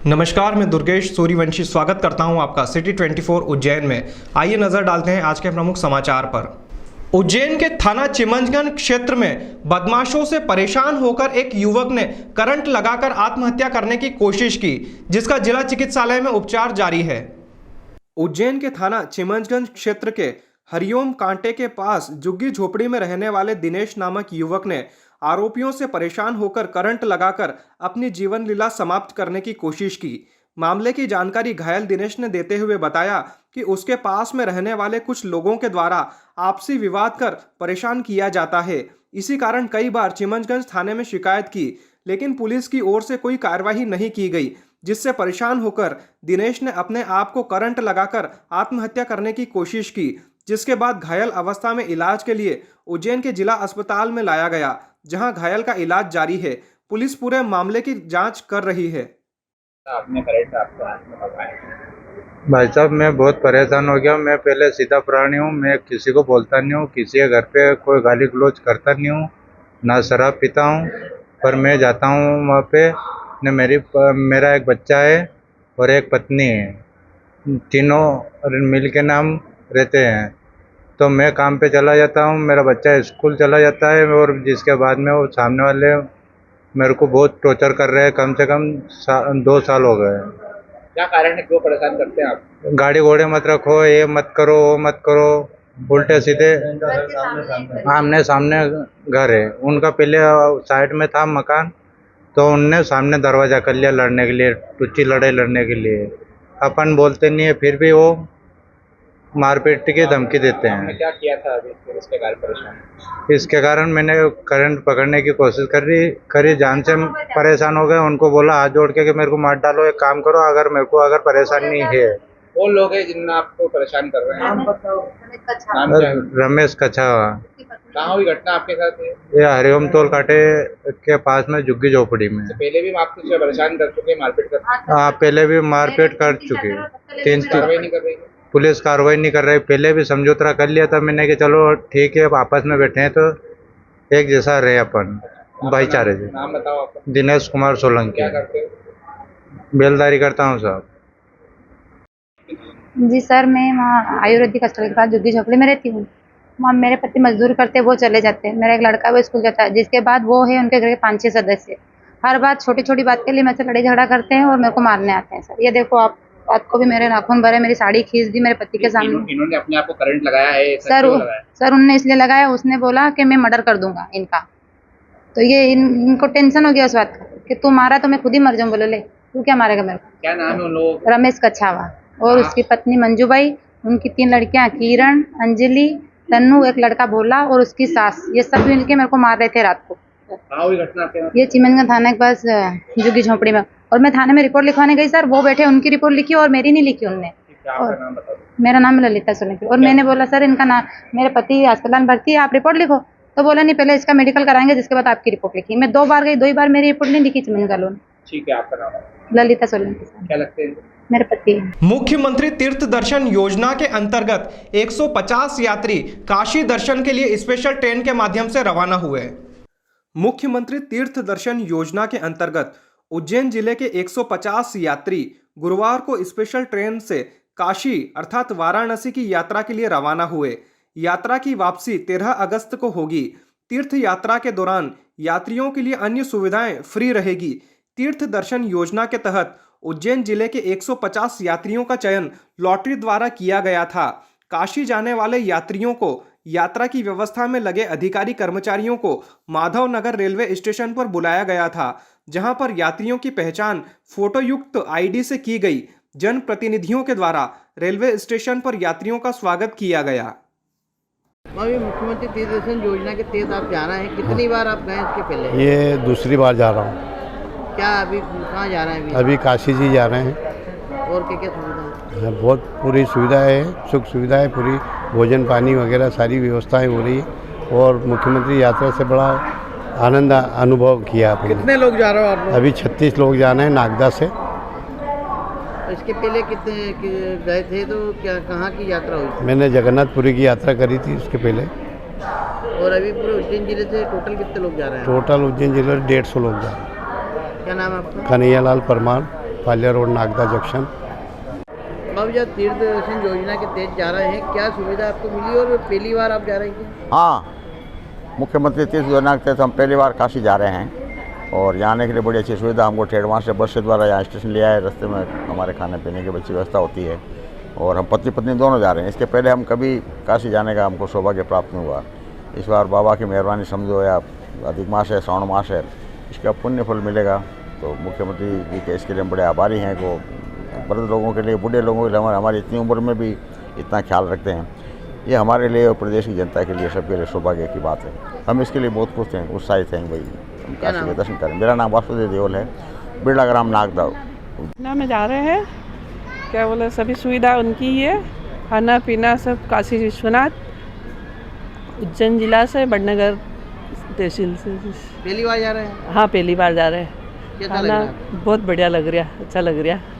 नमस्कार, मैं दुर्गेश सूर्यवंशी स्वागत करता हूं आपका सिटी 24 उज्जैन में। आइए नजर डालते हैं आज के प्रमुख समाचार पर। उज्जैन के थाना चिमंजगंज क्षेत्र में बदमाशों से परेशान होकर एक युवक ने करंट लगाकर आत्महत्या करने की कोशिश की, जिसका जिला चिकित्सालय में उपचार जारी है। उज्जैन के थाना चिमंजगंज क्षेत्र के हरिओम कांटे के पास झुग्गी झोपड़ी में रहने वाले दिनेश नामक युवक ने आरोपियों से परेशान होकर करंट लगाकर अपनी जीवन लीला समाप्त करने की कोशिश की। मामले की जानकारी घायल दिनेश ने देते हुए बताया कि उसके पास में रहने वाले कुछ लोगों के द्वारा आपसी विवाद कर परेशान किया जाता है। इसी कारण कई बार चिमंजगंज थाने में शिकायत की, लेकिन पुलिस की ओर से कोई कार्रवाई नहीं की गई, जिससे परेशान होकर दिनेश ने अपने आप को करंट लगाकर आत्महत्या करने की कोशिश की, जिसके बाद घायल अवस्था में इलाज के लिए उज्जैन के जिला अस्पताल में लाया गया, जहां घायल का इलाज जारी है। पुलिस पूरे मामले की जांच कर रही है। आपने करंट आपको भाई साहब, मैं बहुत परेशान हो गया। मैं पहले सीधा प्राणी हूँ, मैं किसी को बोलता नहीं हूँ, किसी के घर पे कोई गाली गलौज करता नहीं हूँ, ना शराब पीता हूँ। पर मैं जाता हूँ वहाँ पे न मेरा एक बच्चा है और एक पत्नी है, तीनों मिल के नाम रहते हैं। तो मैं काम पे चला जाता हूँ, मेरा बच्चा स्कूल चला जाता है, और जिसके बाद में वो सामने वाले मेरे को बहुत टॉर्चर कर रहे हैं। कम से कम 2 साल हो गए। क्या कारण है, क्यों परेशान करते हैं आप? गाड़ी घोड़े मत रखो, ये मत करो, वो मत करो, उल्टे सीधे। आमने सामने घर है उनका, पहले साइड में था मकान, तो उनने सामने दरवाजा कर लिया लड़ने के लिए, टुच्ची लड़ाई लड़ने के लिए। अपन बोलते नहीं है, फिर भी वो मारपीट की धमकी देते हैं। क्या किया था अभी इसके कारण परेशान? इसके कारण मैंने करंट पकड़ने की कोशिश करी, जान से परेशान हो गए। उनको बोला हाथ जोड़ के कि मेरे को मार डालो, एक काम करो, अगर परेशानी है। वो लोग हैं जिनने आपको परेशान कर रहे हैं? नाम क्या है? रमेश कछावा। कहाँ हुई घटना आपके साथ? ये हरिओम टोल कांटे के पास में झुग्गी झोपड़ी में। पहले भी आप कुछ परेशान कर चुके, मारपीट कर? हाँ, पहले भी मारपीट कर चुके। कार्रवाई नहीं कर रही? पुलिस कार्रवाई नहीं कर रही। पहले भी समझौता कर लिया था मैंने कि चलो ठीक है, आपस में बैठे हैं तो एक जैसा रहे अपन, भाईचारे से। नाम बताओ आपका। दिनेश कुमार सोलंकी। क्या करते हो? बेलदारी करता हूँ साहब। जी सर, मैं वहाँ आयुर्वेदिक अस्पताल के पास झुग्गी झोपड़ी में रहती हूँ। वहाँ मेरे पति मजदूरी करते हैं, वो चले जाते हैं। मेरा एक लड़का है, वो स्कूल जाता है। जिसके बाद वो है, उनके घर के 5-6 सदस्य हर बात छोटी छोटी बात के लिए मेरे से लड़ाई झगड़ा करते हैं और मेरे को मारने आते हैं। सर ये देखो, आप रात को भी मेरे नाखून भरे, मेरी साड़ी खींच दी मेरे पति के सामने। इन्होंने अपने आप को करंट लगाया है? सर उनने इसलिए लगाया, उसने बोला कि मैं मर्डर कर दूंगा इनका। तो ये इनको टेंशन हो गया उस बात का कि तू मारा तो मैं खुद ही मर जाऊँ। बोले ले, तू क्या मारेगा मेरे को? क्या नाम है उन लोगों? रमेश कछावा और उसकी पत्नी मंजूबाई, उनकी 3 लड़कियां किरण, अंजलि, तन्नू, एक लड़का भोला और उसकी सास। ये सब मिलके मेरे को मार रहे थे रात को। घटना ये चिमनगंज थाना के पास झुग्गी झोपड़ी में। और मैं थाने में रिपोर्ट लिखवाने गई सर, वो बैठे, उनकी रिपोर्ट लिखी और मेरी नहीं लिखी उनने। मेरा नाम ललिता सोलंकी। और मैंने बोला सर इनका नाम, मेरे पति अस्पताल में भर्ती है, आप रिपोर्ट लिखो। तो बोला नहीं, पहले इसका मेडिकल कराएंगे, जिसके बाद आपकी रिपोर्ट लिखी। मैं 2 बार गई, 2 ही बार मेरी रिपोर्ट नहीं लिखी चिमनगंज। ठीक है, आपका नाम? ललिता सोलंकी। क्या लगते हैं? मेरे पति। मुख्यमंत्री तीर्थ दर्शन योजना के अंतर्गत 150 यात्री काशी दर्शन के लिए स्पेशल ट्रेन के माध्यम से रवाना हुए। मुख्यमंत्री तीर्थ दर्शन योजना के अंतर्गत उज्जैन जिले के 150 यात्री गुरुवार को स्पेशल ट्रेन से काशी अर्थात वाराणसी की यात्रा के लिए रवाना हुए। यात्रा की वापसी 13 अगस्त को होगी। तीर्थ यात्रा के दौरान यात्रियों के लिए अन्य सुविधाएं फ्री रहेगी। तीर्थ दर्शन योजना के तहत उज्जैन जिले के 150 यात्रियों का चयन लॉटरी द्वारा किया गया था। काशी जाने वाले यात्रियों को यात्रा की व्यवस्था में लगे अधिकारी कर्मचारियों को माधव नगर रेलवे स्टेशन पर बुलाया गया था, जहां पर यात्रियों की पहचान फोटोयुक्त आईडी से की गई। जनप्रतिनिधियों के द्वारा रेलवे स्टेशन पर यात्रियों का स्वागत किया गया। मुख्यमंत्री तीर्थ दर्शन योजना के तहत आप जाना है, कितनी बार आप गए इसके पहले? ये दूसरी बार जा रहा हूँ। क्या अभी कहाँ जा रहे हैं? अभी काशी जी जा रहे हैं। और क्या क्या सुविधा है? बहुत पूरी सुविधा है, सुख सुविधा है पूरी, भोजन पानी वगैरह सारी व्यवस्थाएं हो रही है। और मुख्यमंत्री यात्रा से बड़ा आनंद अनुभव किया आपने। कितने लोग जा रहे हो आप लोग? अभी 36 लोग जाना है नागदा से। इसके पहले कितने गए थे, तो क्या कहाँ की यात्रा हुई थी? मैंने जगन्नाथपुरी की यात्रा करी थी उसके पहले। और अभी पूरे उज्जैन जिले से टोटल कितने लोग जा रहे हैं? टोटल उज्जैन जिले में 150 लोग जा रहे हैं। क्या नाम है आपका? कन्हैयालाल परमार। Paliya road Nagda junction. अब जब तीर्थ दर्शन योजना के तहत जा रहे हैं, क्या सुविधा आपको मिली और पहली बार आप जा रहे हैं? हाँ, मुख्यमंत्री तीर्थ योजना के तहत हम पहली बार काशी जा रहे हैं और यहाँ आने के लिए बड़ी अच्छी सुविधा हमको ठेड़वां से बस से द्वारा यहाँ स्टेशन ले आए। रास्ते में हमारे खाने पीने की अच्छी व्यवस्था होती है और हम पति पत्नी दोनों जा रहे हैं। इसके पहले हम कभी काशी जाने का हमको सौभाग्य प्राप्त नहीं हुआ। इस बार बाबा की मेहरबानी समझो, या अधिक मास है, श्रावण मास है, इसका पुण्य फल मिलेगा। तो मुख्यमंत्री जी के इसके लिए हम बड़े आभारी हैं। वो वृद्ध लोगों के लिए, बूढ़े लोगों के लिए, हमारी इतनी उम्र में भी इतना ख्याल रखते हैं। ये हमारे लिए और प्रदेश की जनता के लिए, सबके लिए सौभाग्य की बात है। हम इसके लिए बहुत खुश हैं, उत्साहित हैं भाई, हम काशी के दर्शन करें। मेरा नाम वासुदेव देओल है, बिरला ग्राम नागदा में जा रहे हैं। क्या बोले, सभी सुविधा उनकी ही है, खाना पीना सब। काशी विश्वनाथ, उज्जैन जिला से, बड़नगर तहसील से। पहली बार जा रहे हैं? हाँ, पहली बार जा रहे हैं। कैसा लग रहा खाना है? बहुत बढ़िया लग रहा है, अच्छा लग रहा है।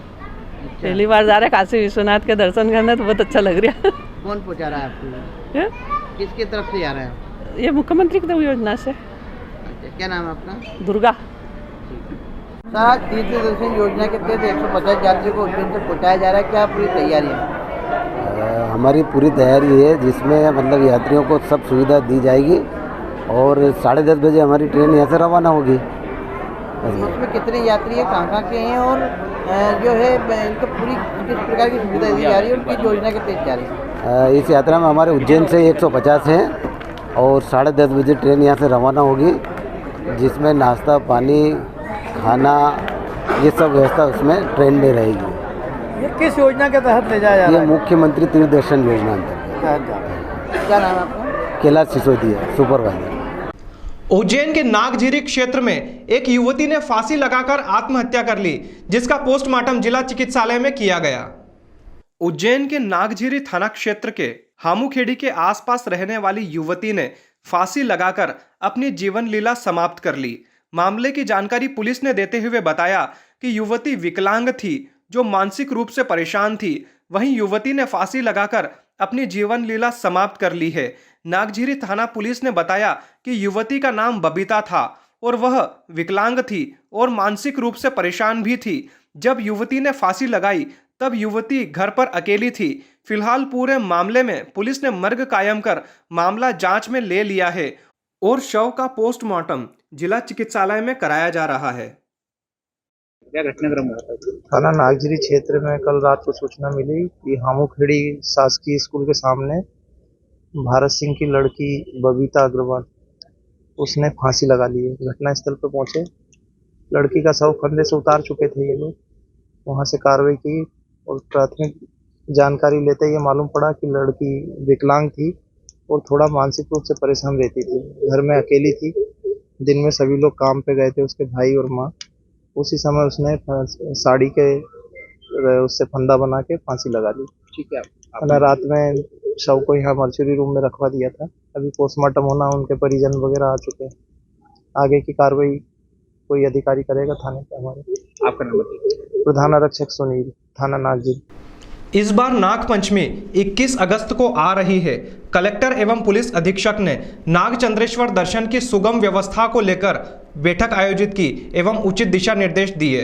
पहली बार जा रहे हैं काशी विश्वनाथ के दर्शन करने, तो बहुत अच्छा लग रहा है। कौन पहुंचा रहा है आपको? ये? किसकी तरफ से जा रहे हैं? ये मुख्यमंत्री की योजना से। अच्छा, क्या नाम है आपका? दुर्गा। सर, तीर्थ दर्शन योजना के तहत 150 यात्रियों को उज्जैन तक पहुँचाया जा रहा है, क्या पूरी तैयारी है? हमारी पूरी तैयारी है, जिसमें मतलब यात्रियों को सब सुविधा दी जाएगी और 10:30 बजे हमारी ट्रेन यहाँ से रवाना होगी। उसमें कितने यात्री हैं, कहाँ के हैं और जो है इनको पूरी किस प्रकार की सुविधा दी जा रही है और किस योजना के तहत जा रही है? इस यात्रा में हमारे उज्जैन से 150 हैं और 10:30 बजे ट्रेन यहाँ से रवाना होगी, जिसमें नाश्ता पानी खाना ये सब व्यवस्था उसमें ट्रेन में रहेगी। ये किस योजना के तहत ले जाया जा रहा ये है? मुख्यमंत्री तीर्थ दर्शन योजना अंतर्गत। क्या नाम है आपका? कैलाश सिसोदिया, सुपरवाइजर। उज्जैन के नागझीरी क्षेत्र में एक युवती ने फांसी लगाकर आत्महत्या कर ली, जिसका पोस्टमार्टम जिला चिकित्सालय में किया गया। उज्जैन के नागझीरी थाना क्षेत्र के हामूखेड़ी के आसपास रहने वाली युवती ने फांसी लगाकर अपनी जीवन लीला समाप्त कर ली। मामले की जानकारी पुलिस ने देते हुए बताया कि युवती विकलांग थी, जो मानसिक रूप से परेशान थी। वहीं युवती ने फांसी लगाकर अपनी जीवन लीला समाप्त कर ली है। नागझीरी थाना पुलिस ने बताया कि युवती का नाम बबीता था और वह विकलांग थी और मानसिक रूप से परेशान भी थी। जब युवती ने फांसी लगाई तब युवती घर पर अकेली थी। फिलहाल पूरे मामले में पुलिस ने मर्ग कायम कर मामला जांच में ले लिया है और शव का पोस्टमार्टम जिला चिकित्सालय में कराया जा रहा है। क्या घटनाक्रम हुआ था? थाना नागझीरी क्षेत्र में कल रात को सूचना मिली कि हामूखेड़ी शासकीय स्कूल के सामने भारत सिंह की लड़की बबीता अग्रवाल, उसने फांसी लगा ली है। घटनास्थल पर पहुंचे, लड़की का शव कंधे से उतार चुके थे ये लोग। वहां से कार्रवाई की और प्राथमिक जानकारी लेते ये मालूम पड़ा कि लड़की विकलांग थी और थोड़ा मानसिक रूप से परेशान रहती थी। घर में अकेली थी, दिन में सभी लोग काम पे गए थे, उसके भाई और माँ। उसी समय उसने साड़ी के उससे फंदा बना के फांसी लगा ली। ठीक है, मैंने रात में शव को यहाँ मर्चुरी रूम में रखवा दिया था। अभी पोस्टमार्टम होना, उनके परिजन वगैरह आ चुके हैं। आगे की कार्रवाई कोई अधिकारी करेगा थाने पे हमारे। आपका नंबर दीजिए। प्रधान आरक्षक सुनील, थाना नागझीरी। इस बार नागपंचमी 21 अगस्त को आ रही है। कलेक्टर एवं पुलिस अधीक्षक ने नागचंद्रेश्वर दर्शन की सुगम व्यवस्था को लेकर बैठक आयोजित की एवं उचित दिशा निर्देश दिए।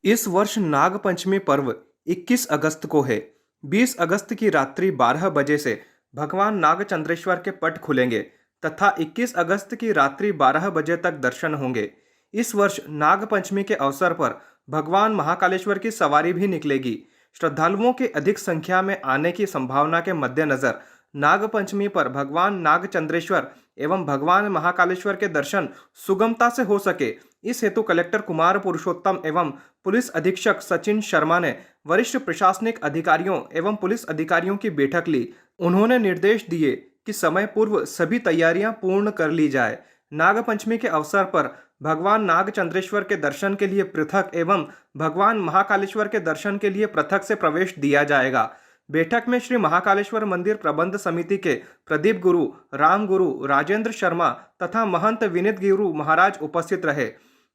इस वर्ष नागपंचमी पर्व 21 अगस्त को है। 20 अगस्त की रात्रि 12 बजे से भगवान नागचंद्रेश्वर के पट खुलेंगे तथा 21 अगस्त की रात्रि 12 बजे तक दर्शन होंगे। इस वर्ष नागपंचमी के अवसर पर भगवान महाकालेश्वर की सवारी भी निकलेगी। श्रद्धालुओं के अधिक संख्या में आने की संभावना के मद्देनजर नागपंचमी पर भगवान नागचंद्रेश्वर एवं भगवान महाकालेश्वर के दर्शन सुगमता से हो सके, इस हेतु कलेक्टर कुमार पुरुषोत्तम एवं पुलिस अधीक्षक सचिन शर्मा ने वरिष्ठ प्रशासनिक अधिकारियों एवं पुलिस अधिकारियों की बैठक ली। उन्होंने निर्देश दिए कि समय पूर्व सभी तैयारियां पूर्ण कर ली जाए। नागपंचमी के अवसर पर भगवान नागचंद्रेश्वर के दर्शन के लिए पृथक एवं भगवान महाकालेश्वर के दर्शन के लिए पृथक से प्रवेश दिया जाएगा। बैठक में श्री महाकालेश्वर मंदिर प्रबंध समिति के प्रदीप गुरु, राम गुरु, राजेंद्र शर्मा तथा महंत विनीत गुरु महाराज उपस्थित रहे।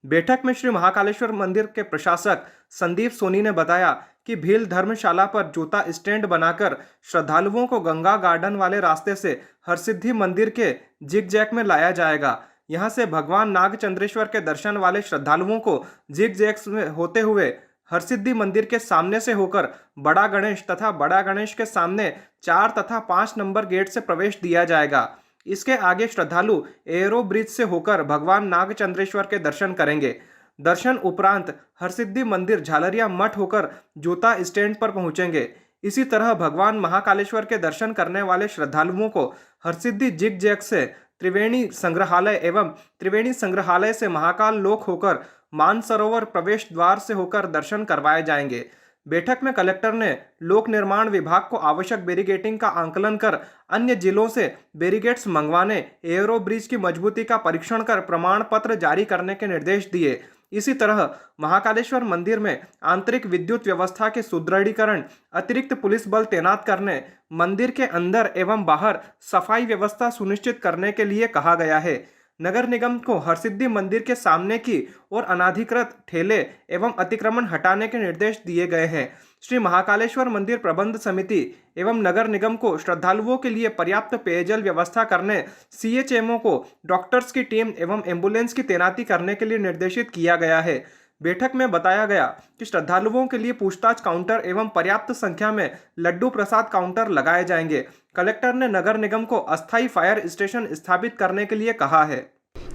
बैठक में श्री महाकालेश्वर मंदिर के प्रशासक संदीप सोनी ने बताया कि भील धर्मशाला पर जूता स्टैंड बनाकर श्रद्धालुओं को गंगा गार्डन वाले रास्ते से हरसिद्धि मंदिर के जिग जैक में लाया जाएगा। यहां से भगवान नागचंद्रेश्वर के दर्शन वाले श्रद्धालुओं को जिग-जैग में होते हुए हरसिद्धि मंदिर के सामने से होकर बड़ा गणेश तथा बड़ा गणेश के सामने 4 तथा 5 नंबर गेट से प्रवेश दिया जाएगा। इसके आगे श्रद्धालु एरो ब्रिज से होकर भगवान नागचंद्रेश्वर के दर्शन करेंगे। दर्शन उपरांत हरसिद्धि मंदिर झालरिया मठ होकर जूता स्टैंड पर पहुंचेंगे। इसी तरह भगवान महाकालेश्वर के दर्शन करने वाले श्रद्धालुओं को हरसिद्धि जिग जैग से त्रिवेणी संग्रहालय एवं त्रिवेणी संग्रहालय से महाकाल लोक होकर मानसरोवर प्रवेश द्वार से होकर दर्शन करवाए जाएंगे। बैठक में कलेक्टर ने लोक निर्माण विभाग को आवश्यक बैरिकेडिंग का आंकलन कर अन्य जिलों से बैरिकेड्स मंगवाने, एयरो ब्रिज की मजबूती का परीक्षण कर प्रमाण पत्र जारी करने के निर्देश दिए। इसी तरह महाकालेश्वर मंदिर में आंतरिक विद्युत व्यवस्था के सुदृढ़ीकरण, अतिरिक्त पुलिस बल तैनात करने, मंदिर के अंदर एवं बाहर सफाई व्यवस्था सुनिश्चित करने के लिए कहा गया है। नगर निगम को हरसिद्धि मंदिर के सामने की और अनाधिकृत ठेले एवं अतिक्रमण हटाने के निर्देश दिए गए हैं। श्री महाकालेश्वर मंदिर प्रबंध समिति एवं नगर निगम को श्रद्धालुओं के लिए पर्याप्त पेयजल व्यवस्था करने, सीएचएमओ को डॉक्टर्स की टीम एवं एम्बुलेंस की तैनाती करने के लिए निर्देशित किया गया है। बैठक में बताया गया कि श्रद्धालुओं के लिए पूछताछ काउंटर एवं पर्याप्त संख्या में लड्डू प्रसाद काउंटर लगाए जाएंगे। कलेक्टर ने नगर निगम को अस्थायी फायर स्टेशन स्थापित करने के लिए कहा है।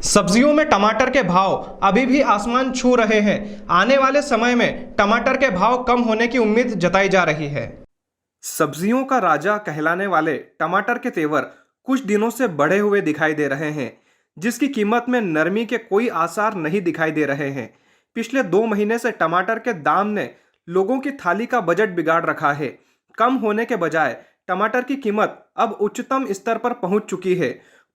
सब्जियों में टमाटर के भाव अभी भी आसमान छू रहे हैं। आने वाले समय में टमाटर के भाव कम होने की उम्मीद जताई जा रही है। सब्जियों का राजा कहलाने वाले टमाटर के तेवर कुछ दिनों से बढ़े हुए दिखाई दे रहे हैं, जिसकी कीमत में नरमी के कोई आसार नहीं दिखाई दे रहे हैं। पिछले 2 महीने से टमाटर के दाम ने लोगों की थाली का बजट बिगाड़ रखा है। कम होने के बजाय टमाटर की कीमत अब उच्चतम स्तर पर पहुंच चुकी है।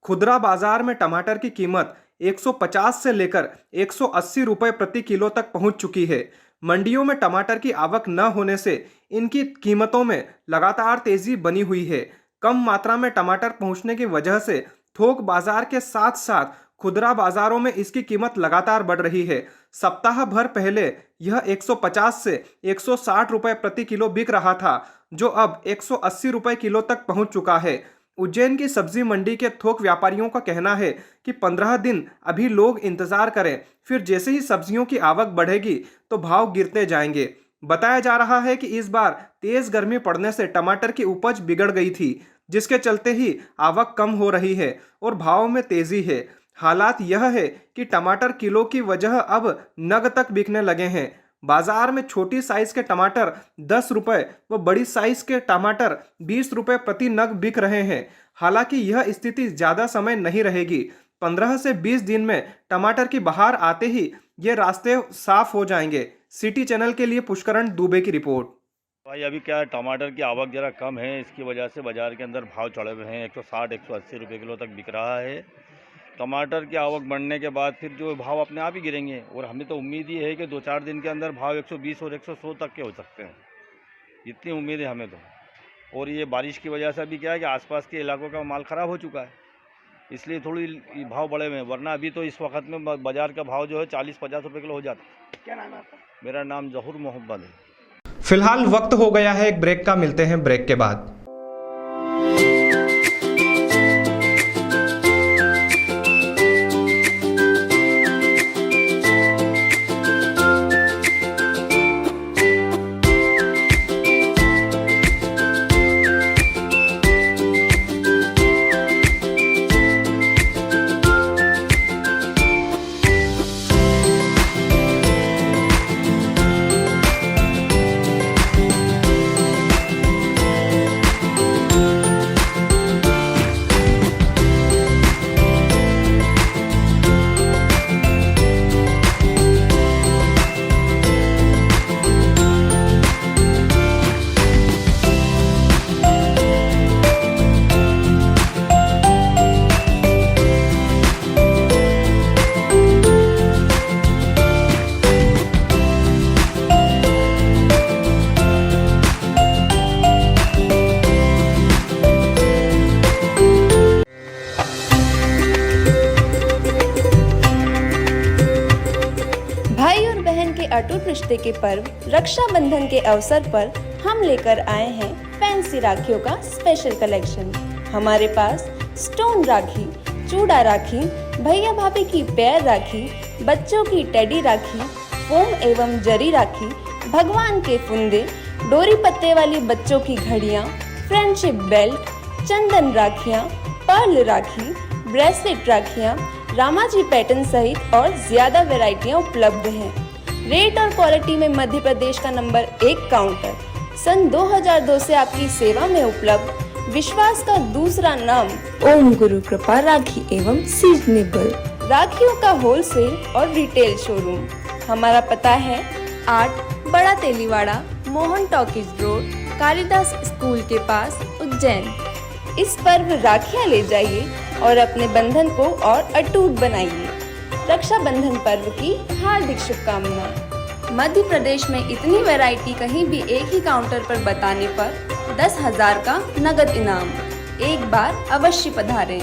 खुदरा बाजार में टमाटर की कीमत 150 से लेकर 180 रुपए प्रति किलो तक पहुंच चुकी है। मंडियों में टमाटर की आवक न होने से इनकी कीमतों में लगातार तेजी बनी हुई है। कम मात्रा में टमाटर पहुंचने की वजह से थोक बाजार के साथ साथ खुदरा बाजारों में इसकी कीमत लगातार बढ़ रही है। सप्ताह भर पहले यह 150 से 160 रुपए प्रति किलो बिक रहा था, जो अब 180 रुपए किलो तक पहुंच चुका है। उज्जैन की सब्जी मंडी के थोक व्यापारियों का कहना है कि 15 दिन अभी लोग इंतजार करें, फिर जैसे ही सब्जियों की आवक बढ़ेगी तो भाव गिरते जाएंगे। बताया जा रहा है कि इस बार तेज गर्मी पड़ने से टमाटर की उपज बिगड़ गई थी, जिसके चलते ही आवक कम हो रही है और भाव में तेजी है। हालात यह है कि टमाटर किलो की वजह अब नग तक बिकने लगे हैं। बाजार में छोटी साइज के टमाटर 10 रुपए व बड़ी साइज के टमाटर 20 रुपए प्रति नग बिक रहे हैं। हालांकि यह स्थिति ज़्यादा समय नहीं रहेगी। 15 से 20 दिन में टमाटर की बहार आते ही ये रास्ते साफ हो जाएंगे। सिटी चैनल के लिए पुष्करण दुबे की रिपोर्ट। भाई अभी क्या है, टमाटर की आवक ज़रा कम है, इसकी वजह से बाज़ार के अंदर भाव चढ़े हुए हैं। 160-180 रुपये किलो तक बिक रहा है। टमाटर की आवक बढ़ने के बाद फिर जो भाव अपने आप ही गिरेंगे और हमें तो उम्मीद ही है कि 2-4 दिन के अंदर भाव 120 और 100 तक के हो सकते हैं। इतनी उम्मीद है हमें तो। और ये बारिश की वजह से अभी क्या है कि आसपास के इलाकों का माल ख़राब हो चुका है, इसलिए थोड़ी भाव बढ़े हुए हैं। वरना अभी तो इस वक्त में बाज़ार का भाव जो है 40-50 रुपये किलो हो जाता है। क्या नाम है आपका? मेरा नाम जहूर मोहम्मद है। फिलहाल वक्त हो गया है एक ब्रेक का, मिलते हैं ब्रेक के बाद। अटूट रिश्ते के पर्व रक्षाबंधन के अवसर पर हम लेकर आए हैं फैंसी राखियों का स्पेशल कलेक्शन। हमारे पास स्टोन राखी, चूड़ा राखी, भैया भाभी की पैर राखी, बच्चों की टेडी राखी, फोम एवं जरी राखी, भगवान के फुंदे, डोरी पत्ते वाली बच्चों की घड़ियाँ, फ्रेंडशिप बेल्ट, चंदन राखियाँ, पर्ल राखी, ब्रेसलेट राखियाँ, रामाजी पैटर्न सहित और ज्यादा वैरायटियाँ उपलब्ध हैं। रेट और क्वालिटी में मध्य प्रदेश का नंबर 1 काउंटर। सन 2002 से आपकी सेवा में उपलब्ध विश्वास का दूसरा नाम ओम गुरु कृपा राखी एवं सीजनेबल राखियों का होलसेल और रिटेल शोरूम। हमारा पता है 8 Bada Teliwada, Mohan talkies road, Kalidas school के पास, उज्जैन। इस पर्व राखियाँ ले जाइए और अपने बंधन को और अटूट बनाइए। रक्षाबंधन पर्व की हार्दिक शुभकामनाएं। मध्य प्रदेश में इतनी वैरायटी कहीं भी एक ही काउंटर पर बताने पर 10,000 का नगद इनाम। एक बार अवश्य पधारें।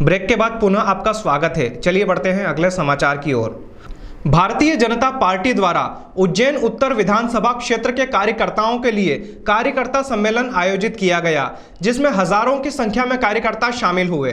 ब्रेक के बाद पुनः आपका स्वागत है। चलिए बढ़ते हैं अगले समाचार की ओर। भारतीय जनता पार्टी द्वारा उज्जैन उत्तर विधानसभा क्षेत्र के कार्यकर्ताओं के लिए कार्यकर्ता सम्मेलन आयोजित किया गया, जिसमें हजारों की संख्या में कार्यकर्ता शामिल हुए।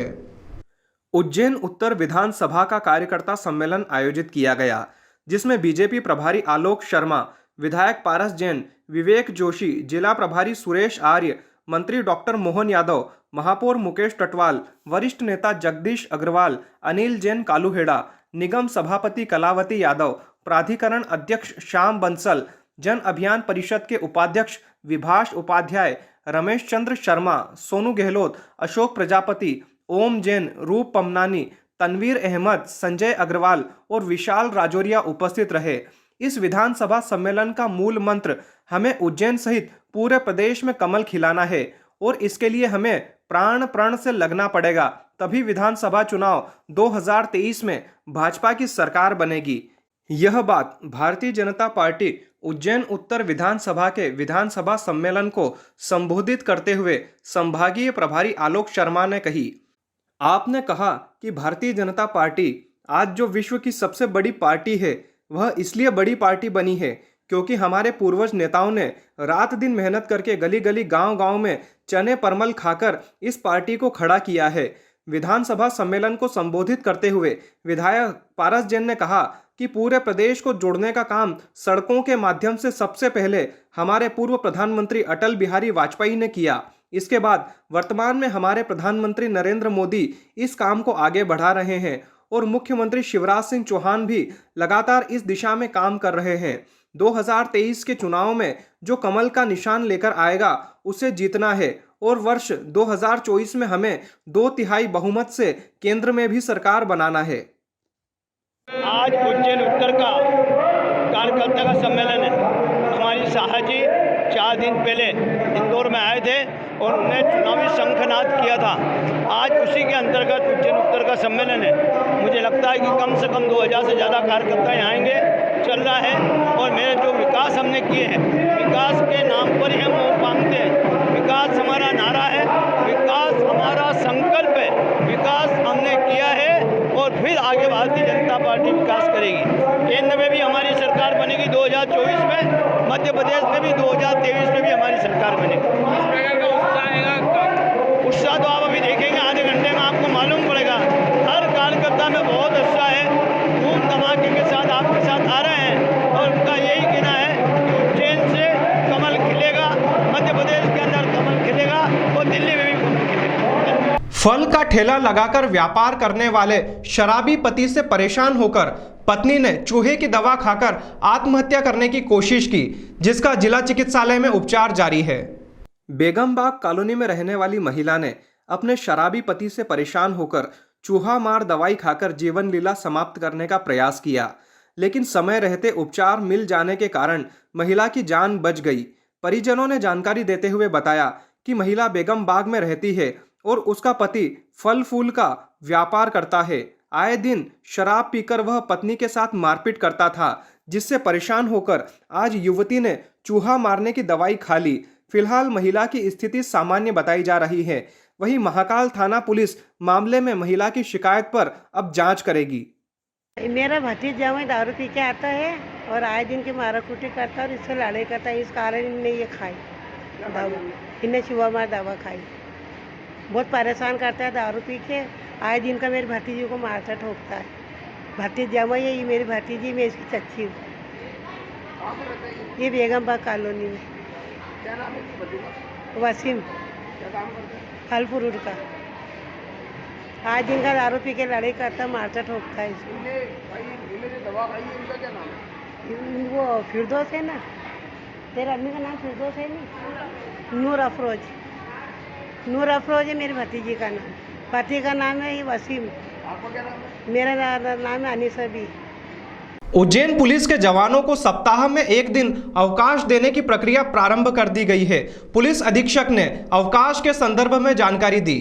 उज्जैन उत्तर विधानसभा का कार्यकर्ता सम्मेलन आयोजित किया गया, जिसमें बीजेपी प्रभारी आलोक शर्मा, विधायक पारस जैन, विवेक जोशी, जिला प्रभारी सुरेश आर्य, मंत्री डॉक्टर मोहन यादव, महापौर मुकेश टटवाल, वरिष्ठ नेता जगदीश अग्रवाल, अनिल जैन कालूहेड़ा, निगम सभापति कलावती यादव, प्राधिकरण अध्यक्ष श्याम बंसल, जन अभियान परिषद के उपाध्यक्ष विभाष उपाध्याय, रमेश चंद्र शर्मा, सोनू गहलोत, अशोक प्रजापति, ओम जैन, रूप पमनानी, तनवीर अहमद, संजय अग्रवाल और विशाल राजौरिया उपस्थित रहे। इस विधानसभा सम्मेलन का मूल मंत्र हमें उज्जैन सहित पूरे प्रदेश में कमल खिलाना है और इसके लिए हमें प्राण प्रण से लगना पड़ेगा, तभी विधानसभा चुनाव 2023 में भाजपा की सरकार बनेगी। यह बात भारतीय जनता पार्टी उज्जैन उत्तर विधानसभा के विधानसभा सम्मेलन को संबोधित करते हुए संभागीय प्रभारी आलोक शर्मा ने कही। आपने कहा कि भारतीय जनता पार्टी आज जो विश्व की सबसे बड़ी पार्टी है, वह इसलिए बड़ी पार्टी बनी है क्योंकि हमारे पूर्वज नेताओं ने रात दिन मेहनत करके गली गली गांव-गांव में चने परमल खाकर इस पार्टी को खड़ा किया है। विधानसभा सम्मेलन को संबोधित करते हुए विधायक पारस जैन ने कहा कि पूरे प्रदेश को जोड़ने का काम सड़कों के माध्यम से सबसे पहले हमारे पूर्व प्रधानमंत्री अटल बिहारी वाजपेयी ने किया। इसके बाद वर्तमान में हमारे प्रधानमंत्री नरेंद्र मोदी इस काम को आगे बढ़ा रहे हैं और मुख्यमंत्री शिवराज सिंह चौहान भी लगातार इस दिशा में काम कर रहे हैं। 2023 के चुनाव में जो कमल का निशान लेकर आएगा उसे जीतना है और वर्ष 2024 में हमें 2/3 बहुमत से केंद्र में भी सरकार बनाना है। आज उज्जैन उत्तर का कार्यकर्ता का सम्मेलन है। हमारी साहजी 4 दिन पहले इंदौर में आए थे और उन्हें चुनावी शंखनाद किया था। आज उसी के अंतर्गत उज्जैन उत्तर का सम्मेलन है। मुझे लगता है कि कम से कम 2000 से ज़्यादा कार्यकर्ता यहाँ आएंगे, चल रहा है। और मेरे जो विकास हमने किए हैं, विकास के नाम पर ही हम वो मांगते हैं। विकास हमारा नारा है, विकास हमारा संकल्प है। विकास हमने किया है और फिर आगे भारतीय जनता पार्टी विकास करेगी। केंद्र में भी हमारी सरकार बनेगी 2024 में, मध्य प्रदेश में भी 2023 में भी हमारी सरकार बनेगी। उत्साह तो आप अभी देखेंगे, आधे घंटे में आपको मालूम पड़ेगा। हर कार्यकर्ता में बहुत उत्साह है, धूम धमाके के साथ आपके साथ आ रहे हैं और उनका यही कहना है कि उज्जैन से कमल खिलेगा, मध्य प्रदेश के अंदर कमल खिलेगा और दिल्ली में भी कमल खिलेगा। फल का ठेला लगाकर व्यापार करने वाले शराबी पति से परेशान होकर पत्नी ने चूहे की दवा खाकर आत्महत्या करने की कोशिश की, जिसका जिला चिकित्सालय में उपचार जारी है। बेगमबाग कॉलोनी में रहने वाली महिला ने अपने शराबी पति से परेशान होकर चूहा मार दवाई खाकर जीवन लीला समाप्त करने का प्रयास किया, लेकिन समय रहते उपचार मिल जाने के कारण महिला की जान बच गई। परिजनों ने जानकारी देते हुए बताया कि महिला बेगमबाग में रहती है और उसका पति फल फूल का व्यापार करता है। आए दिन शराब पीकर वह पत्नी के साथ मारपीट करता था, जिससे परेशान होकर आज युवती ने चूहा मारने की दवाई खा ली। फिलहाल महिला की स्थिति सामान्य बताई जा रही है। वहीं महाकाल थाना पुलिस मामले में महिला की शिकायत पर अब जांच करेगी। मेरा भतीजा में दारू पी के आता है और आए दिन की माराकुटी करता है और इससे लड़ाई करता है। इस कारण इन्हें ये खाई दवा, इन्हें चूहा मार दवा खाई। बहुत परेशान करता है दारू पी के, आए दिन का मेरी भतीजी को मारता ठोकता है। भतीजा में ये मेरी भतीजी, मैं इसकी चच्ची हूँ। ये बेगमबाग कॉलोनी में वसीम फल फ्रूट का, आज दिन का दारू पी के लड़ाई करता, मारता ठोकता है इसको। वो फिरदौस है ना, तेरे आदमी का नाम फिरदौस है ना? नूर अफरोज, नूर अफरोज है मेरी भतीजी का नाम। पति का नाम है वसीम, मेरा नाम है अनीसा बी। उज्जैन पुलिस के जवानों को सप्ताह में एक दिन अवकाश देने की प्रक्रिया प्रारंभ कर दी गई है। पुलिस अधीक्षक ने अवकाश के संदर्भ में जानकारी दी।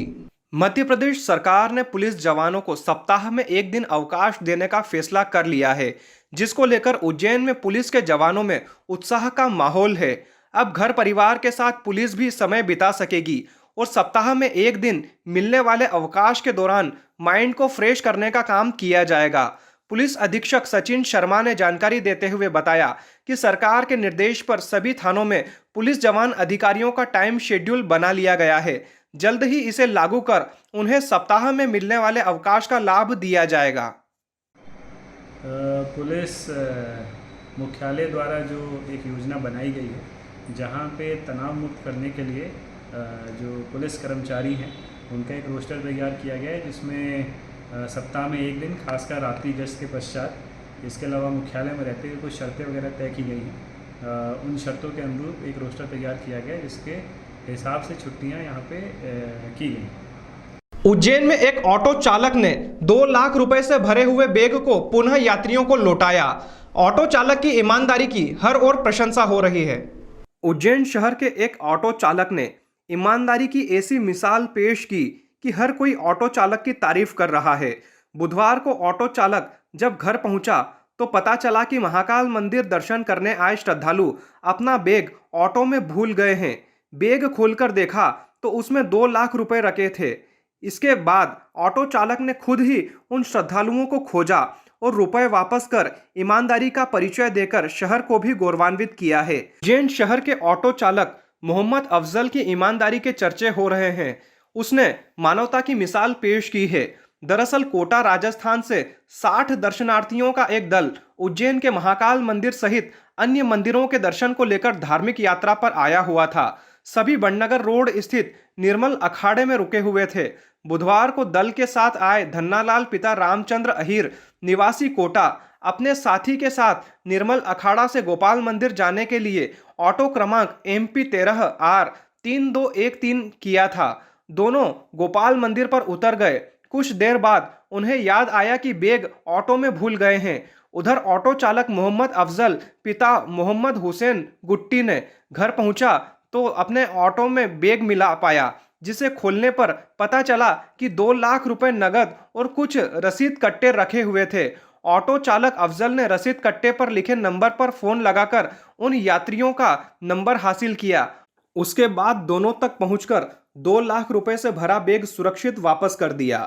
मध्य प्रदेश सरकार ने पुलिस जवानों को सप्ताह में एक दिन अवकाश देने का फैसला कर लिया है, जिसको लेकर उज्जैन में पुलिस के जवानों में उत्साह का माहौल है। अब घर परिवार के साथ पुलिस भी समय बिता सकेगी और सप्ताह में एक दिन मिलने वाले अवकाश के दौरान माइंड को फ्रेश करने का काम किया जाएगा। पुलिस अधीक्षक सचिन शर्मा ने जानकारी देते हुए बताया कि सरकार के निर्देश पर सभी थानों में पुलिस जवान अधिकारियों का टाइम शेड्यूल बना लिया गया है। जल्द ही इसे लागू कर उन्हें सप्ताह में मिलने वाले अवकाश का लाभ दिया जाएगा। पुलिस मुख्यालय द्वारा जो एक योजना बनाई गई है, जहां पे तनाव मुक्त करने के लिए जो पुलिस कर्मचारी हैं उनका एक रोस्टर तैयार किया गया है, जिसमें सप्ताह में एक दिन खासकर रात्रि गश्त के पश्चात, इसके अलावा मुख्यालय में रहते हुए कुछ शर्तें वगैरह तय की गई हैं। उन शर्तों के अनुरूप एक रोस्टर तैयार किया गया है, जिसके हिसाब से छुट्टियां यहाँ पे की गई। उज्जैन में एक ऑटो चालक ने 2 लाख रुपए से भरे हुए बैग को पुनः यात्रियों को लौटाया। ऑटो चालक की ईमानदारी की हर ओर प्रशंसा हो रही है। उज्जैन शहर के एक ऑटो चालक ने ईमानदारी की ऐसी मिसाल पेश की कि हर कोई ऑटो चालक की तारीफ कर रहा है। बुधवार को ऑटो चालक जब घर पहुंचा तो पता चला कि महाकाल मंदिर दर्शन करने आए श्रद्धालु अपना बैग ऑटो में भूल गए हैं। बैग खोलकर देखा तो उसमें 2 लाख रुपए रखे थे। इसके बाद ऑटो चालक ने खुद ही उन श्रद्धालुओं को खोजा और रुपए वापस कर ईमानदारी का परिचय देकर शहर को भी गौरवान्वित किया है। उज्जैन शहर के ऑटो चालक मोहम्मद अफजल की ईमानदारी के चर्चे हो रहे हैं। उसने मानवता की मिसाल पेश की है। दरअसल कोटा राजस्थान से 60 दर्शनार्थियों का एक दल उज्जैन के महाकाल मंदिर सहित अन्य मंदिरों के दर्शन को लेकर धार्मिक यात्रा पर आया हुआ था। सभी बड़नगर रोड स्थित निर्मल अखाड़े में रुके हुए थे। बुधवार को दल के साथ आए धन्नालाल पिता रामचंद्र अहीर निवासी कोटा अपने साथी के साथ निर्मल अखाड़ा से गोपाल मंदिर जाने के लिए ऑटो क्रमांक MP 13R 3213 किया था। दोनों गोपाल मंदिर पर उतर गए। कुछ देर बाद उन्हें याद आया कि बैग ऑटो में भूल गए हैं। उधर ऑटो चालक मोहम्मद अफजल पिता मोहम्मद हुसैन गुट्टी ने घर पहुंचा तो अपने ऑटो में बैग मिला पाया, जिसे खोलने पर पता चला कि 2 लाख रुपए नगद और कुछ रसीद कट्टे रखे हुए थे। ऑटो चालक अफजल ने रसीद कट्टे पर लिखे नंबर पर फोन लगाकर उन यात्रियों का नंबर हासिल किया। उसके बाद दोनों तक पहुंचकर 2 लाख रुपए से भरा बैग सुरक्षित वापस कर दिया।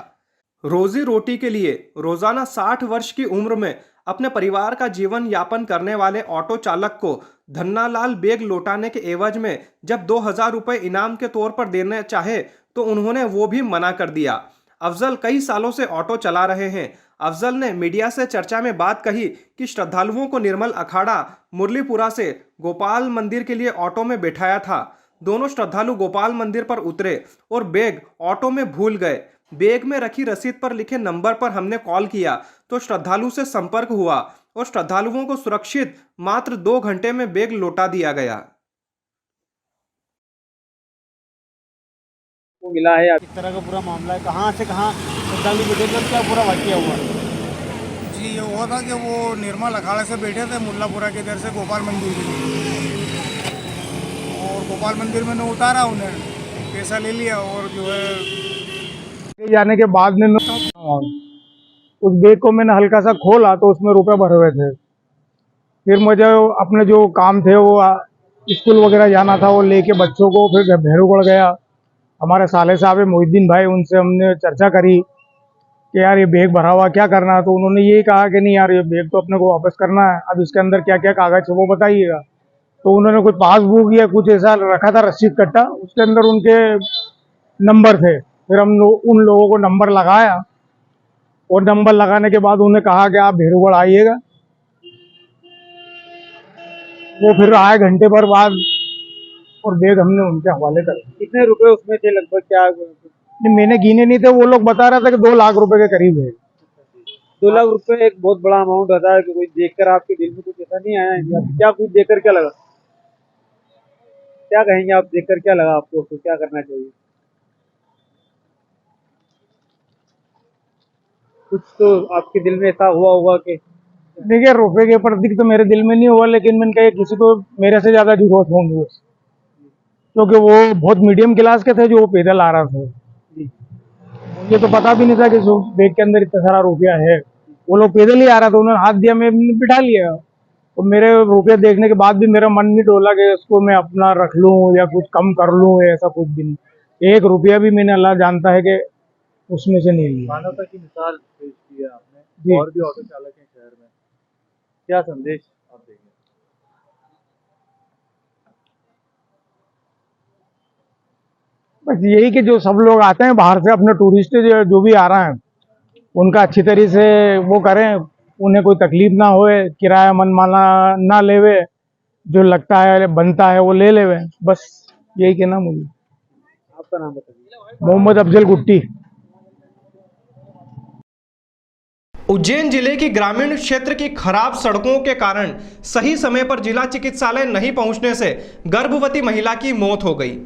रोजी रोटी के लिए रोजाना 60 वर्ष की उम्र में अपने परिवार का जीवन यापन करने वाले ऑटो चालक को धन्नालाल बेग लौटाने के एवज में जब 2000 रुपये इनाम के तौर पर देने चाहे तो उन्होंने वो भी मना कर दिया। अफजल कई सालों से ऑटो चला रहे हैं। अफजल ने मीडिया से चर्चा में बात कही कि श्रद्धालुओं को निर्मल अखाड़ा मुरलीपुरा से गोपाल मंदिर के लिए ऑटो में बैठाया था। दोनों श्रद्धालु गोपाल मंदिर पर उतरे और बैग ऑटो में भूल गए। बैग में रखी रसीद पर लिखे नंबर पर हमने कॉल किया तो श्रद्धालु से संपर्क हुआ और श्रद्धालुओं को सुरक्षित मात्र 2 घंटे में बैग लौटा दिया गया। वो मिला है इस तरह का पूरा मामला है, कहाँ से कहाँ श्रद्धालु बैठे थे, क्या पूरा वाकया हुआ? जी ये हुआ था कि वो निर्मल अखाड़े से बैठे थे मुल्लापुरा के इधर से गोपाल मंदिर के लिए, और गोपाल मंदिर में ने उतारा, उन्हें पैसा ले लिया और जो है जाने के बाद में उस बैग को मैंने हल्का सा खोला तो उसमें रुपए भरे हुए थे। फिर मुझे अपने जो काम थे वो स्कूल वगैरह जाना था, वो लेके बच्चों को फिर भैरूगढ़ गया। हमारे साले साहब है मोहिद्दीन भाई, उनसे हमने चर्चा करी कि यार ये बैग भरा हुआ क्या करना है, तो उन्होंने यही कहा कि नहीं यार ये बैग तो अपने को वापस करना है, अब इसके अंदर क्या क्या कागज है वो बताइएगा। तो उन्होंने कोई पासबुक या कुछ ऐसा रखा था रसीद कट्टा, उसके अंदर उनके नंबर थे। फिर हम उन लोगों को नंबर लगाया और नंबर लगाने के बाद उन्हें कहा कि आप भैरूगढ़ आइएगा। वो फिर आए घंटे भर बाद और बैग हमने उनके हवाले कर। कितने रुपए उसमें थे लगभग? क्या नहीं, मैंने गिने नहीं थे, वो लोग बता रहा था कि 2 लाख रुपए के करीब है। 2 लाख रुपए एक बहुत बड़ा अमाउंट होता है कि कोई देखकर आपके दिल में कुछ ऐसा नहीं आया है? क्या कुछ देखकर क्या लगा, क्या कहेंगे आप, देखकर क्या लगा आपको, तो क्या करना चाहिए? कुछ तो आपके दिल में ऐसा हुआ होगा कि देखिए रुपए के प्रति तो मेरे दिल में नहीं हुआ, लेकिन मैंने कहा किसी को मेरे से ज्यादा जरूरत होंगी, क्योंकि वो बहुत मीडियम क्लास के थे जो वो पैदल आ रहा था। मुझे तो पता भी नहीं था कि बैग के अंदर इतना सारा रुपया है। वो लोग पैदल ही आ रहा था, उन्होंने हाथ दिया, मैं बिठा लिया। तो मेरे रुपये देखने के बाद भी मेरा मन नहीं डोला कि उसको मैं अपना रख लूं या कुछ कम कर लूं, ऐसा कुछ भी नहीं। 1 रुपया भी मैंने, अल्लाह जानता है कि उसमें से नहीं लिया। मानवता की मिसाल पेश की है आपने, और भी ऑटो चालक हैं शहर में, क्या संदेश आप देंगे? बस यही कि जो सब लोग आते हैं बाहर से, अपने टूरिस्ट जो भी आ रहे हैं, उनका अच्छी तरीके से वो करें, उन्हें कोई तकलीफ ना होए, किराया मनमाना ना लेवे, जो लगता है बनता है वो ले लेवे। बस यही कहना मुझे। आपका नाम बताइए। मोहम्मद अफजल गुट्टी। उज्जैन जिले की ग्रामीण क्षेत्र की खराब सड़कों के कारण सही समय पर जिला चिकित्सालय नहीं पहुंचने से गर्भवती महिला की मौत हो गई।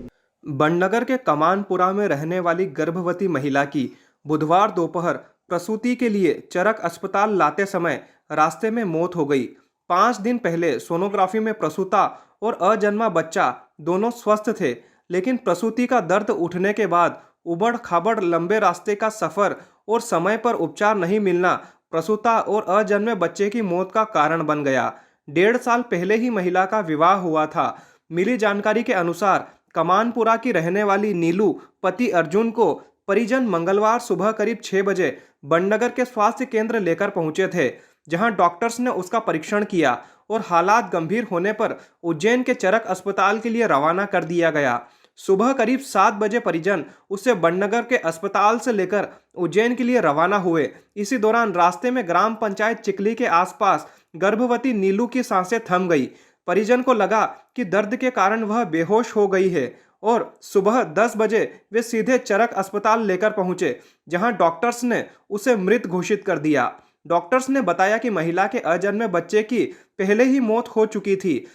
बड़नगर के कमानपुरा में रहने वाली गर्भवती महिला की बुधवार दोपहर प्रसूति के लिए चरक अस्पताल लाते समय रास्ते में मौत हो गई। 5 दिन पहले सोनोग्राफी में प्रसूता और अजन्मा बच्चा दोनों स्वस्थ थे, लेकिन प्रसूति का दर्द उठने के बाद उबड़ खाबड़ लंबे रास्ते का सफर और समय पर उपचार नहीं मिलना प्रसूता और अजन्मे बच्चे की मौत का कारण बन गया। 1.5 साल पहले ही महिला का विवाह हुआ था। मिली जानकारी के अनुसार कमानपुरा की रहने वाली नीलू पति अर्जुन को परिजन मंगलवार सुबह करीब 6 बजे बड़नगर के स्वास्थ्य केंद्र लेकर पहुंचे थे, जहां डॉक्टर्स ने उसका परीक्षण किया और हालात गंभीर होने पर उज्जैन के चरक अस्पताल के लिए रवाना कर दिया गया। सुबह करीब 7 बजे परिजन उसे बड़नगर के अस्पताल से लेकर उज्जैन के लिए रवाना हुए। इसी दौरान रास्ते में ग्राम पंचायत चिकली के आसपास गर्भवती नीलू की सांसें थम गई। परिजन को लगा कि दर्द के कारण वह बेहोश हो गई है और सुबह 10 बजे वे सीधे चरक अस्पताल लेकर पहुंचे, जहां डॉक्टर्स ने उसे मृत घोषित कर दिया। डॉक्टर्स ने बताया कि महिला के अजन्मे बच्चे की पहले ही मौत हो चुकी थी।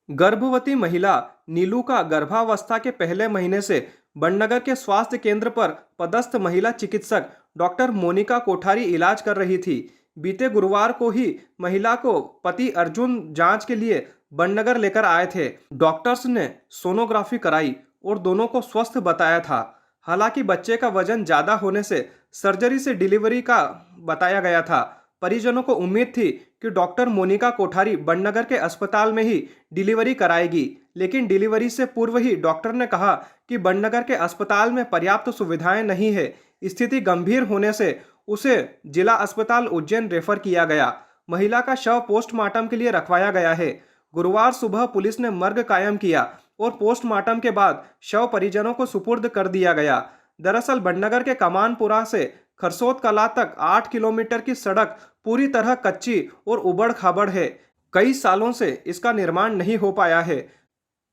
गर्भवती महिला नीलू का गर्भावस्था के पहले महीने से बड़नगर के स्वास्थ्य केंद्र पर पदस्थ महिला चिकित्सक डॉक्टर मोनिका कोठारी इलाज कर रही थी। बीते गुरुवार को ही महिला को पति अर्जुन जांच के लिए बड़नगर लेकर आए थे। डॉक्टर्स ने सोनोग्राफी कराई और दोनों को स्वस्थ बताया था। हालांकि बच्चे का वजन ज़्यादा होने से सर्जरी से डिलीवरी का बताया गया था। परिजनों को उम्मीद थी कि डॉक्टर मोनिका कोठारी बड़नगर के अस्पताल में ही डिलीवरी कराएगी, लेकिन डिलीवरी से पूर्व ही डॉक्टर ने कहा कि बड़नगर के अस्पताल में पर्याप्त सुविधाएं नहीं है। स्थिति गंभीर होने से उसे जिला अस्पताल उज्जैन रेफर किया गया। महिला का शव पोस्टमार्टम के लिए रखवाया गया है। गुरुवार सुबह पुलिस ने मर्ग कायम किया और पोस्टमार्टम के बाद शव परिजनों को सुपुर्द कर दिया गया। दरअसल बड़नगर के कमानपुरा से खरसोद कला तक 8 किलोमीटर की सड़क पूरी तरह कच्ची और उबड़ खाबड़ है। कई सालों से इसका निर्माण नहीं हो पाया है।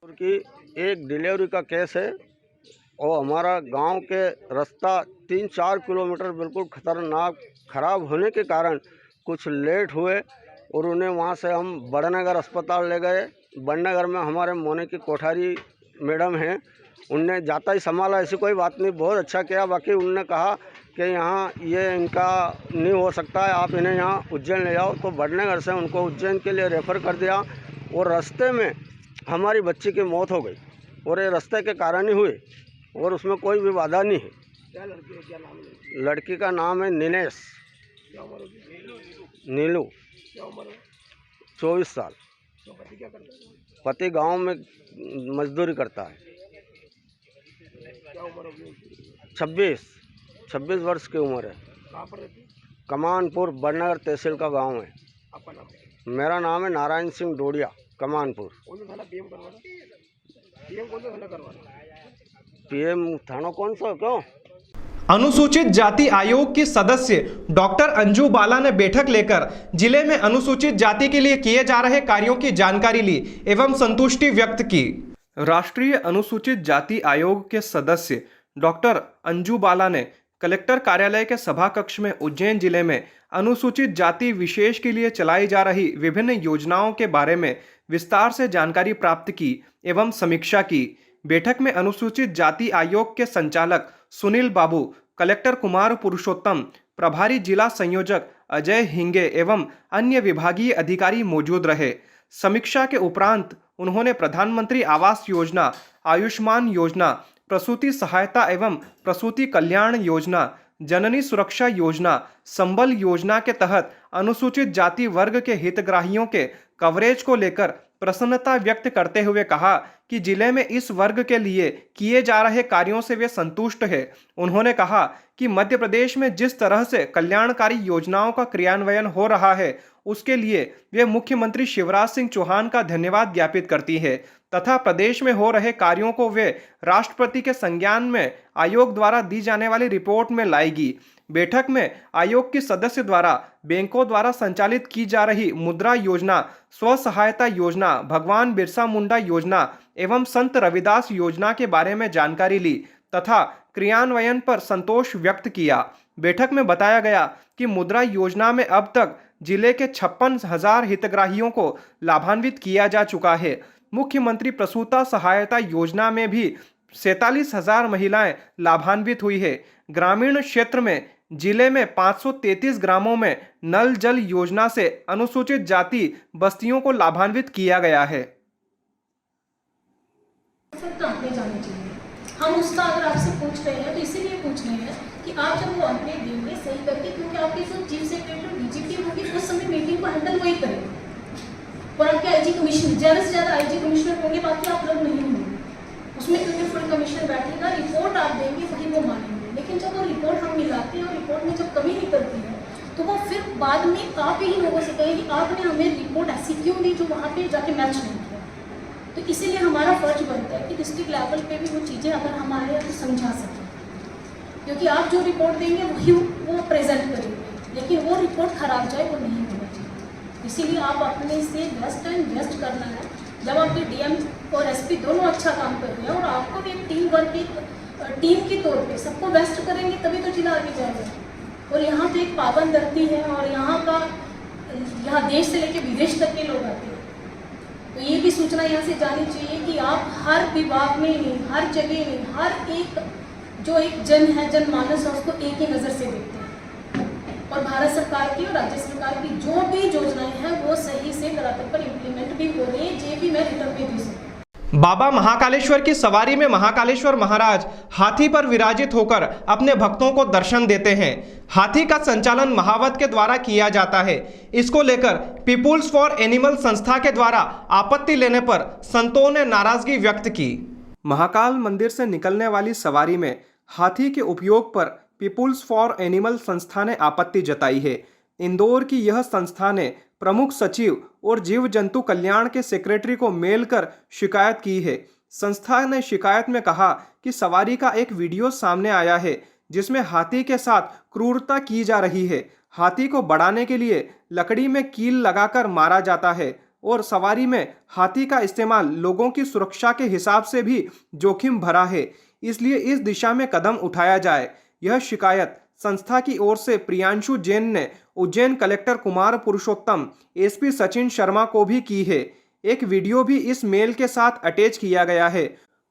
की एक डिलीवरी का केस है और हमारा गांव के रास्ता 3-4 किलोमीटर बिल्कुल खतरनाक खराब होने के कारण कुछ लेट हुए और उन्हें वहां से हम बड़नगर अस्पताल ले गए। बड़नगर में हमारे मोने की कोठारी मैडम हैं, उनने जाता ही संभाला, ऐसी कोई बात नहीं, बहुत अच्छा किया। बाकी उनने कहा कि यहाँ ये इनका नहीं हो सकता है, आप इन्हें यहाँ उज्जैन ले जाओ। तो बड़नगर से उनको उज्जैन के लिए रेफ़र कर दिया और रास्ते में हमारी बच्ची की मौत हो गई और ये रास्ते के कारण ही हुई और उसमें कोई भी बाधा नहीं है। क्या लड़की है, क्या नाम है? लड़की का नाम है नीलेश, नीलू, 24 साल। पति क्या करता है? पति गांव में मजदूरी करता है। क्या उम्र होगी? 26 वर्ष की उम्र है। कहाँ पर रहती है? कमानपुर बड़नगर तहसील का गांव है। आपका नाम? मेरा नाम है नारायण सिंह डोडिया, कमानपुर। कौन सा थाना पीएम करवाना? पीएम कौन सा थाना करवाना? पीएम थाना कौन सा, क्यों? अनुसूचित जाति आयोग की सदस्य डॉक्टर अंजू बाला ने बैठक लेकर जिले में अनुसूचित जाति के लिए किए जा रहे कार्यों की जानकारी ली एवं संतुष्टि व्यक्त की। राष्ट्रीय अनुसूचित जाति आयोग के सदस्य डॉक्टर अंजू बाला ने कलेक्टर कार्यालय के सभा कक्ष में उज्जैन जिले में अनुसूचित जाति विशेष के लिए चलाई जा रही विभिन्न योजनाओं के बारे में विस्तार से जानकारी प्राप्त की एवं समीक्षा की। बैठक में अनुसूचित जाति आयोग के संचालक सुनील बाबू, कलेक्टर कुमार पुरुषोत्तम, प्रभारी जिला संयोजक अजय हिंगे एवं अन्य विभागीय अधिकारी मौजूद रहे। समीक्षा के उपरांत उन्होंने प्रधानमंत्री आवास योजना, आयुष्मान योजना, प्रसूति सहायता एवं प्रसूति कल्याण योजना, जननी सुरक्षा योजना, संबल योजना के तहत अनुसूचित जाति वर्ग के हितग्राहियों के कवरेज को लेकर प्रसन्नता व्यक्त करते हुए कहा कि जिले में इस वर्ग के लिए किए जा रहे कार्यों से वे संतुष्ट हैं। उन्होंने कहा कि मध्य प्रदेश में जिस तरह से कल्याणकारी योजनाओं का क्रियान्वयन हो रहा है उसके लिए वे मुख्यमंत्री शिवराज सिंह चौहान का धन्यवाद ज्ञापित करती है तथा प्रदेश में हो रहे कार्यों को वे राष्ट्रपति के संज्ञान में आयोग द्वारा दी जाने वाली रिपोर्ट में लाएगी। बैठक में आयोग की सदस्य द्वारा बैंकों द्वारा संचालित की जा रही मुद्रा योजना, स्व सहायता योजना, भगवान बिरसा मुंडा योजना एवं संत रविदास योजना के बारे में जानकारी ली तथा क्रियान्वयन पर संतोष व्यक्त किया। बैठक में बताया गया कि मुद्रा योजना में अब तक जिले के 56,000 हितग्राहियों को लाभान्वित किया जा चुका है। मुख्यमंत्री प्रसूता सहायता योजना में भी 47,000 महिलाएं लाभान्वित हुई है। ग्रामीण क्षेत्र में जिले में 533 ग्रामों में नल जल योजना से अनुसूचित जाति बस्तियों को लाभान्वित किया गया है। जाने चाहिए हम उसका अगर आपसे पूछ रहे हैं तो इसीलिए पूछ रहे हैं कि आप जब वो अपने देंगे सही करके, क्योंकि आपके जो चीफ सेक्रेटरी डीजीपी होगी उस समय मीटिंग को हैंडल वही करेगा और आपके आईजी कमिश्नर ज़्यादा से ज़्यादा आईजी कमिश्नर होंगे, बाकी आप लोग नहीं होंगे उसमें, क्योंकि फुल कमिश्नर बैठेगा, रिपोर्ट आप देंगे वही वो मानेंगे। लेकिन जब वो रिपोर्ट हम मिलाते हैं और रिपोर्ट में जब कमी निकलती है तो वो फिर बाद में आप ही लोगों से कहें कि आपने हमें रिपोर्ट ऐसी क्यों दी जो वहाँ पे जाके मैच नहीं किया। तो इसीलिए हमारा फर्ज बनता है कि डिस्ट्रिक्ट लेवल पे भी वो चीज़ें अगर हमारे यहाँ तो समझा सकें, क्योंकि आप जो रिपोर्ट देंगे वही वो प्रेजेंट करेंगे, लेकिन वो रिपोर्ट खराब जाए वो नहीं होना चाहिए। इसीलिए आप अपने से बेस्ट एंड बेस्ट करना है। जब आपके डीएम और एसपी दोनों अच्छा काम कर रहे हैं और आपको भी एक टीम वर्क की टीम के तौर पे सबको बेस्ट करेंगे तभी तो जिला आगे जाएगा। और यहाँ पे एक पावन धरती है और यहाँ देश से लेके विदेश तक के लोग आते हैं, तो ये भी सूचना यहाँ से जानी चाहिए कि आप हर विभाग में नहीं, हर जगह नहीं, हर एक जो एक जन है, जनमानस है, उसको एक ही नज़र से देखते हैं। और भारत सरकार की और राज्य सरकार की जो भी योजनाएं हैं वो सही से धरातल पर इम्प्लीमेंट भी हो रही है, ये भी मैं रिटर्न में दे सकूँ। बाबा महाकालेश्वर की सवारी में महाकालेश्वर महाराज हाथी पर विराजित होकर अपने भक्तों को दर्शन देते हैं। हाथी का संचालन महावत के द्वारा किया जाता है। इसको लेकर पीपुल्स फॉर एनिमल संस्था के द्वारा आपत्ति लेने पर संतों ने नाराजगी व्यक्त की। महाकाल मंदिर से निकलने वाली सवारी में हाथी के उपयोग पर पीपुल्स फॉर एनिमल संस्था ने आपत्ति जताई है। इंदौर की यह संस्था ने प्रमुख सचिव और जीव जंतु कल्याण के सेक्रेटरी को मेल कर शिकायत की है। संस्था ने शिकायत में कहा कि सवारी का एक वीडियो सामने आया है जिसमें हाथी के साथ क्रूरता की जा रही है। हाथी को बढ़ाने के लिए लकड़ी में कील लगाकर मारा जाता है और सवारी में हाथी का इस्तेमाल लोगों की सुरक्षा के हिसाब से भी जोखिम भरा है, इसलिए इस दिशा में कदम उठाया जाए। यह शिकायत संस्था की ओर से प्रियांशु जैन ने उज्जैन कलेक्टर कुमार पुरुषोत्तम, एसपी सचिन शर्मा को भी की है। एक वीडियो भी इस मेल के साथ अटैच किया गया है।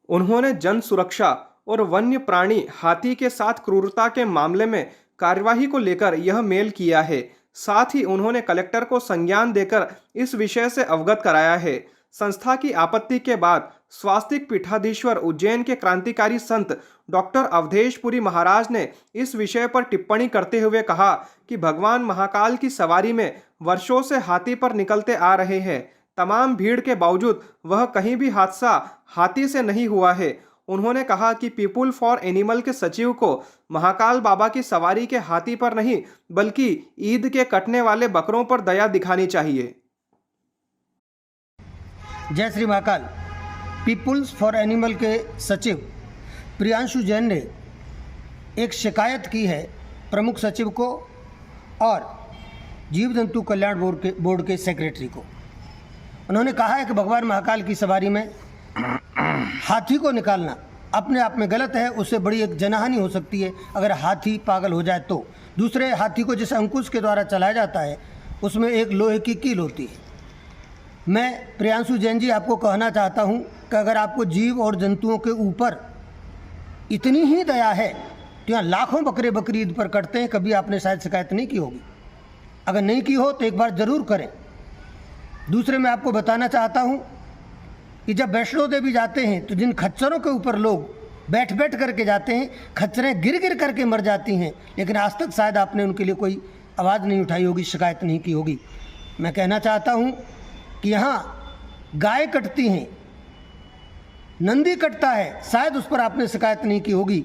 उन्होंने जन सुरक्षा और वन्य प्राणी हाथी के साथ क्रूरता के मामले में कार्यवाही को लेकर यह मेल किया है। साथ ही उन्होंने कलेक्टर को संज्ञान देकर इस विषय से अवगत कराया है। संस्था की आपत्ति के बाद स्वास्तिक पीठाधीश्वर उज्जैन के क्रांतिकारी संत डॉक्टर अवधेशपुरी महाराज ने इस विषय पर टिप्पणी करते हुए कहा कि भगवान महाकाल की सवारी में वर्षों से हाथी पर निकलते आ रहे हैं। तमाम भीड़ के बावजूद वह कहीं भी हादसा हाथी से नहीं हुआ है। उन्होंने कहा कि पीपुल फॉर एनिमल के सचिव को महाकाल बाबा की सवारी के हाथी पर नहीं बल्कि ईद के कटने वाले बकरों पर दया दिखानी चाहिए। जय Shri Mahakal. Peoples for animal के सचिव प्रियांशु जैन ने एक शिकायत की है प्रमुख सचिव को और जीव जंतु कल्याण बोर्ड के सेक्रेटरी को। उन्होंने कहा है कि भगवान महाकाल की सवारी में हाथी को निकालना अपने आप में गलत है, उससे बड़ी एक जनहानि हो सकती है अगर हाथी पागल हो जाए तो। दूसरे, हाथी को जिस अंकुश के द्वारा चलाया जाता है उसमें एक लोहे की कील होती है। मैं प्रियांशु जैन जी आपको कहना चाहता हूं कि अगर आपको जीव और जंतुओं के ऊपर इतनी ही दया है तो यहाँ लाखों बकरे बकरी ईद पर कटते हैं, कभी आपने शायद शिकायत नहीं की होगी। अगर नहीं की हो तो एक बार ज़रूर करें। दूसरे, मैं आपको बताना चाहता हूं कि जब वैष्णो देवी जाते हैं तो जिन खच्चरों के ऊपर लोग बैठ बैठ करके जाते हैं, खच्चरें गिर गिर करके मर जाती हैं, लेकिन आज तक शायद आपने उनके लिए कोई आवाज़ नहीं उठाई होगी, शिकायत नहीं की होगी। मैं कहना चाहता हूं कि यहाँ गाय कटती हैं, नंदी कटता है, शायद उस पर आपने शिकायत नहीं की होगी।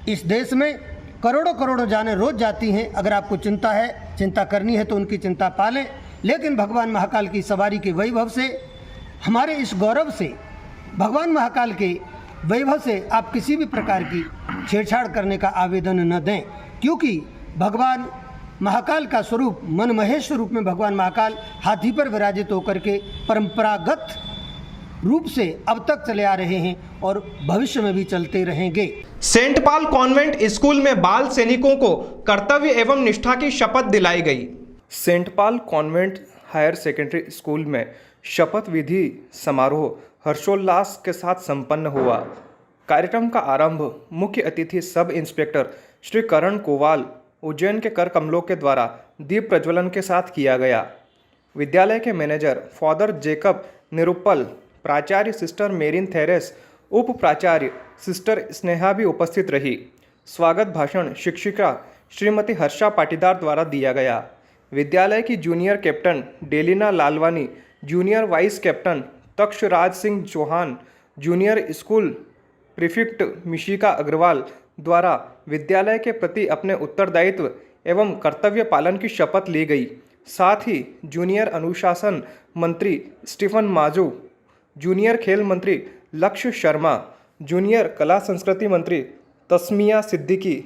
इस देश में करोड़ों करोड़ों जानें रोज जाती हैं। अगर आपको चिंता है, चिंता करनी है तो उनकी चिंता पालें, लेकिन भगवान महाकाल की सवारी के वैभव से, हमारे इस गौरव से, भगवान महाकाल के वैभव से आप किसी भी प्रकार की छेड़छाड़ करने का आवेदन न दें, क्योंकि भगवान महाकाल का स्वरूप मन महेश स्वरूप में भगवान महाकाल हाथी पर विराजित होकर के परंपरागत रूप से अब तक चले आ रहे हैं और भविष्य में भी चलते रहेंगे। सेंट पॉल कॉन्वेंट स्कूल में बाल सैनिकों को कर्तव्य एवं निष्ठा की शपथ दिलाई गई। Saint Paul convent higher secondary school में शपथ विधि समारोह हर्षोल्लास के साथ संपन्न हुआ। कार्यक्रम का आरंभ मुख्य अतिथि सब इंस्पेक्टर श्री करण कोवाल उज्जैन के कर कमलों के द्वारा दीप प्रज्वलन के साथ किया गया। विद्यालय के मैनेजर फादर जेकब निरुपल, प्राचार्य सिस्टर मेरिन थेरेस, उप प्राचार्य सिस्टर स्नेहा भी उपस्थित रही। स्वागत भाषण शिक्षिका श्रीमती हर्षा पाटीदार द्वारा दिया गया। विद्यालय की junior captain Delina Lalwani, junior vice captain Takshraj Singh Chauhan, junior school prefect Mishika Agrawal द्वारा विद्यालय के प्रति अपने उत्तरदायित्व एवं कर्तव्य पालन की शपथ ली गई। साथ ही जूनियर अनुशासन मंत्री स्टीफन माजू, जूनियर खेल मंत्री लक्ष्य शर्मा, जूनियर कला संस्कृति मंत्री तस्मिया सिद्दीकी,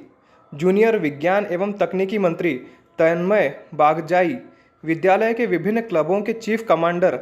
जूनियर विज्ञान एवं तकनीकी मंत्री तन्मय बागजाई, विद्यालय के विभिन्न क्लबों के चीफ कमांडर